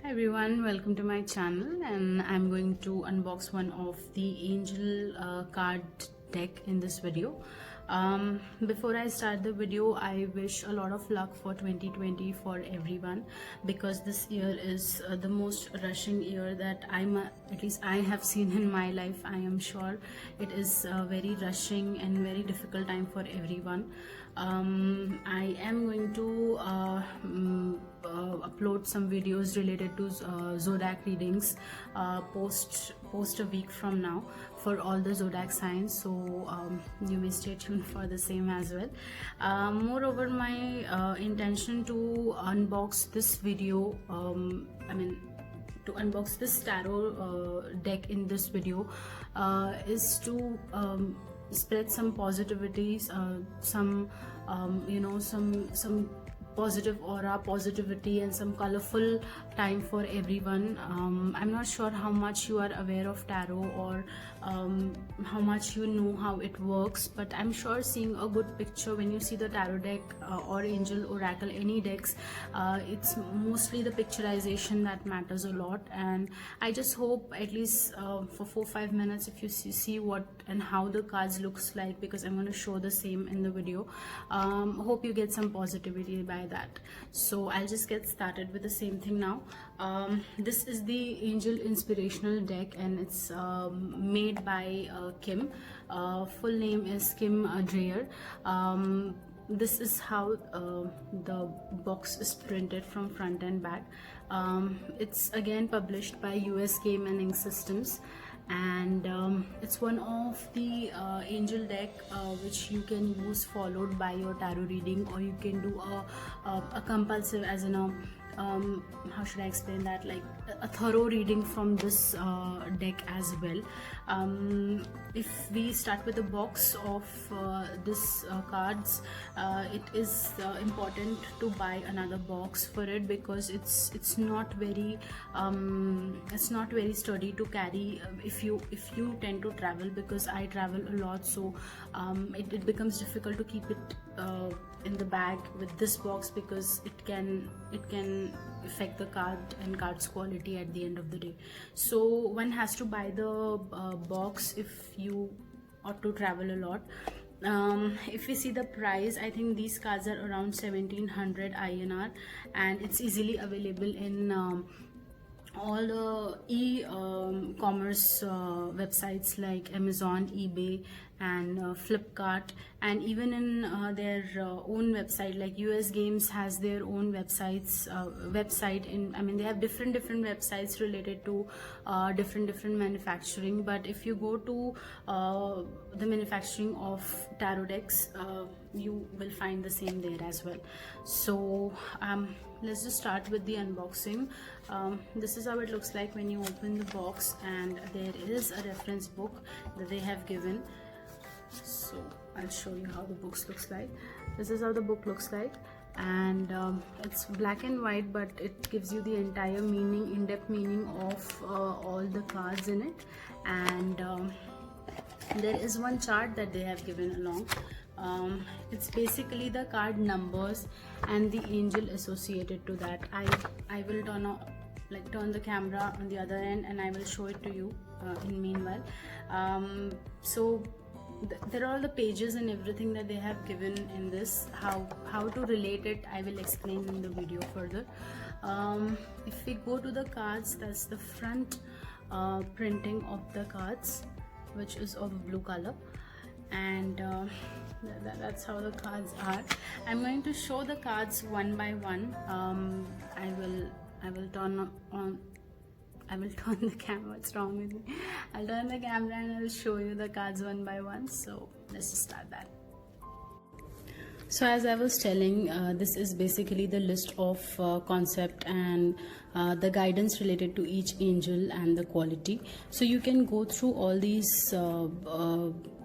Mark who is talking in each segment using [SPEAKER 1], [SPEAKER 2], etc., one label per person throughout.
[SPEAKER 1] Hi everyone, welcome to my channel, and I'm going to unbox one of the angel card deck in this video. Before I start the video, I wish a lot of luck for 2020 for everyone, because this year is the most rushing year that at least I have seen in my life. I am sure it is a very rushing and very difficult time for everyone. I am going to upload some videos related to zodiac readings post a week from now for all the zodiac signs, so you may stay tuned for the same as well. Moreover, my intention to unbox this video, to unbox this tarot deck in this video is to spread some positivities, some positive aura, positivity, and some colorful time for everyone. I'm not sure how much you are aware of tarot, or how much you know how it works, but I'm sure seeing a good picture when you see the tarot deck or angel oracle, any decks, it's mostly the picturization that matters a lot. And I just hope at least for 4-5 minutes, if you see what and how the cards looks like, because I'm going to show the same in the video. Hope you get some positivity by that. So I'll just get started with the same thing now. This is the angel inspirational deck, and it's made by Kim. Full name is Kim Dreyer. This is how the box is printed from front and back. It's again published by US Game and Ink Systems, and it's one of the angel deck which you can use followed by your tarot reading, or you can do a compulsive, as in a how should I explain that, like a thorough reading from this deck as well. If we start with the box of this cards, it is important to buy another box for it, because it's not very sturdy to carry if you tend to travel, because I travel a lot, so it becomes difficult to keep it in the bag with this box, because it can affect the card and cards quality at the end of the day. So one has to buy the box if you ought to travel a lot. If we see the price, I think these cards are around 1700 INR, and it's easily available in all the e-commerce websites like Amazon, eBay, and Flipkart, and even in their own website, like US Games has their own website they have different websites related to different manufacturing. But if you go to the manufacturing of tarot decks, you will find the same there as well. So let's just start with the unboxing. This is how it looks like when you open the box, and there is a reference book that they have given. So I'll show you how the book looks like. This is how the book looks like, and it's black and white, but it gives you the entire meaning, in-depth meaning of all the cards in it. And there is one chart that they have given along. It's basically the card numbers and the angel associated to that. I will turn the camera on the other end, and I will show it to you in meanwhile. So there are all the pages and everything that they have given in this. How to relate it, I will explain in the video further. If we go to the cards, that's the front printing of the cards, which is of blue color, and that's how the cards are. I'm going to show the cards one by one. I will turn the camera. What's wrong with me? I'll turn the camera and I'll show you the cards one by one. So let's just start that. So as I was telling, this is basically the list of concept and the guidance related to each angel and the quality. So you can go through all these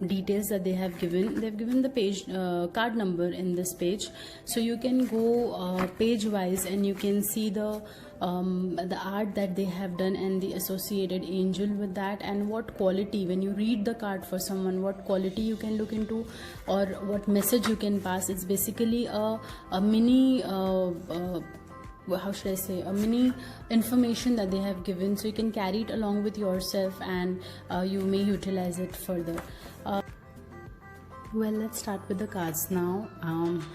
[SPEAKER 1] details that they have given. They've given the page card number in this page, so you can go page wise, and you can see the art that they have done and the associated angel with that, and what quality, when you read the card for someone, what quality you can look into or what message you can pass. It's basically a mini how should I say, a mini information that they have given, so you can carry it along with yourself, and you may utilize it further. Well, let's start with the cards now.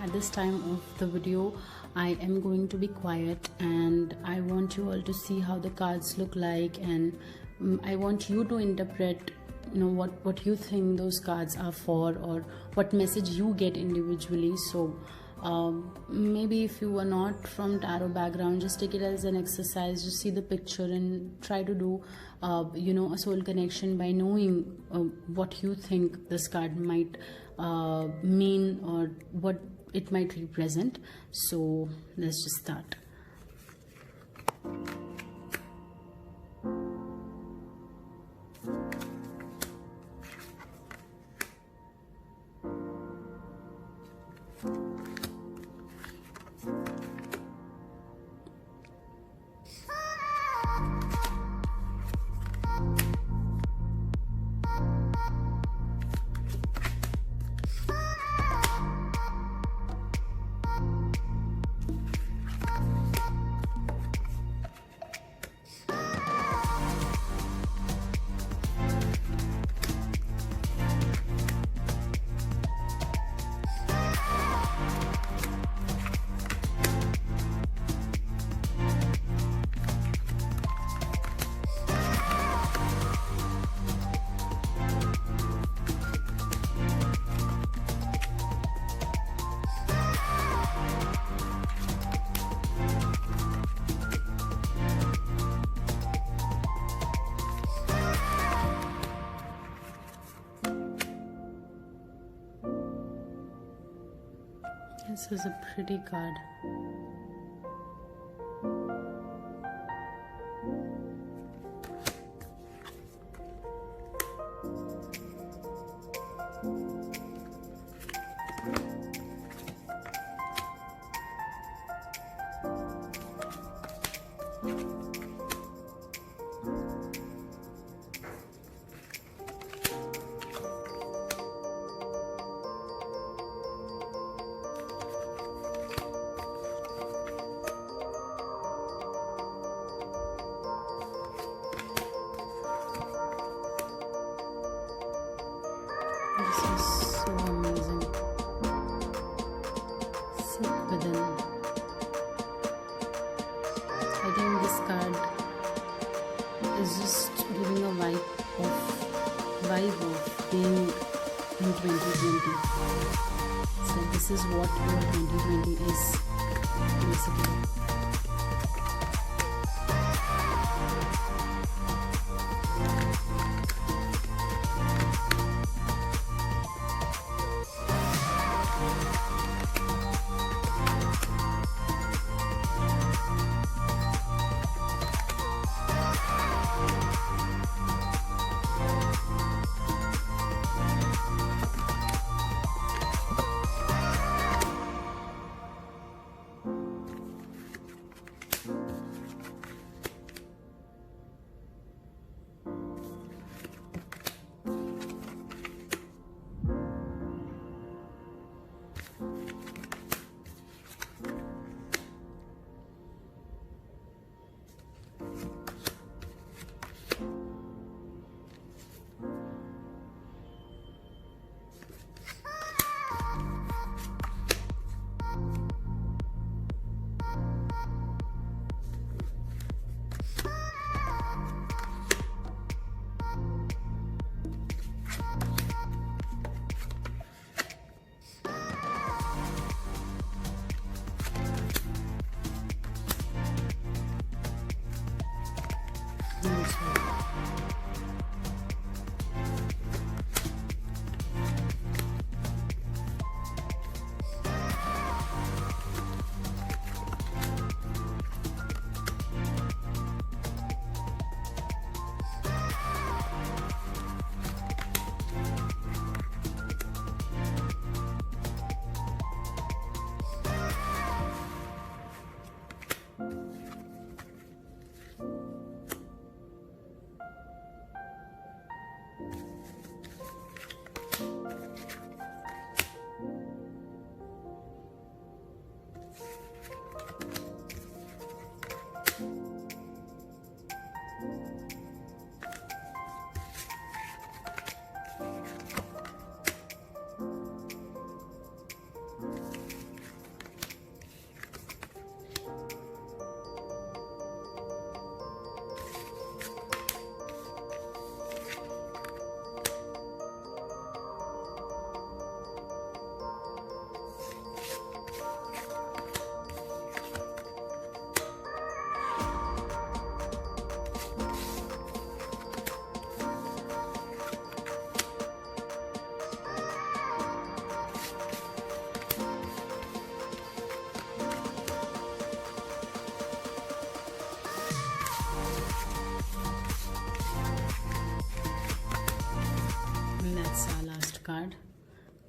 [SPEAKER 1] At this time of the video, I am going to be quiet, and I want you all to see how the cards look like, and I want you to interpret, what you think those cards are for, or what message you get individually. So maybe if you are not from tarot background, just take it as an exercise. Just see the picture and try to do a soul connection by knowing what you think this card might mean, or what it might represent. So let's just start. This is a pretty card. This is so amazing. Sit within. I think this card is just giving a vibe of being in 2020. So this is what your 2020 is basically.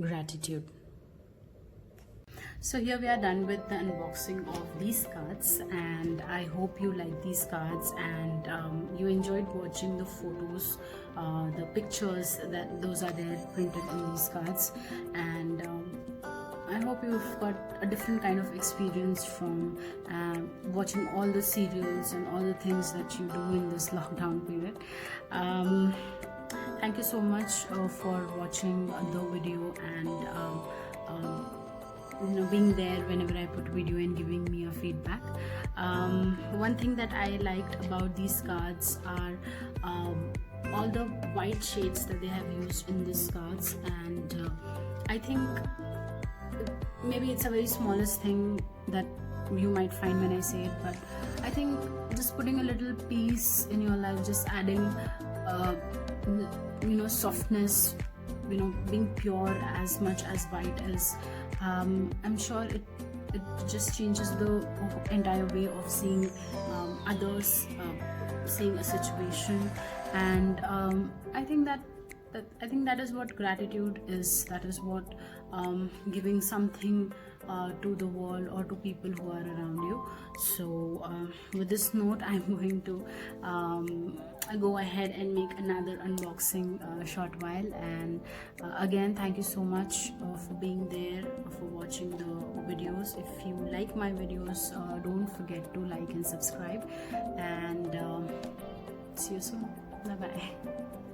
[SPEAKER 1] gratitude. So here we are done with the unboxing of these cards, and I hope you like these cards and you enjoyed watching the photos, the pictures that those are there printed in these cards, and I hope you've got a different kind of experience from watching all the serials and all the things that you do in this lockdown period. Thank you so much for watching the video and being there whenever I put video and giving me a feedback. One thing that I liked about these cards are all the white shades that they have used in these cards, and I think maybe it's a very smallest thing that you might find when I say it, but I think just putting a little peace in your life, just adding softness, being pure as much as white is, I'm sure it just changes the entire way of seeing others, seeing a situation, and I think that is what gratitude is. That is what giving something to the world or to people who are around you. So with this note, I'm going to go ahead and make another unboxing short while, and again, thank you so much for being there, for watching the videos. If you like my videos, don't forget to like and subscribe, and see you soon. Bye bye.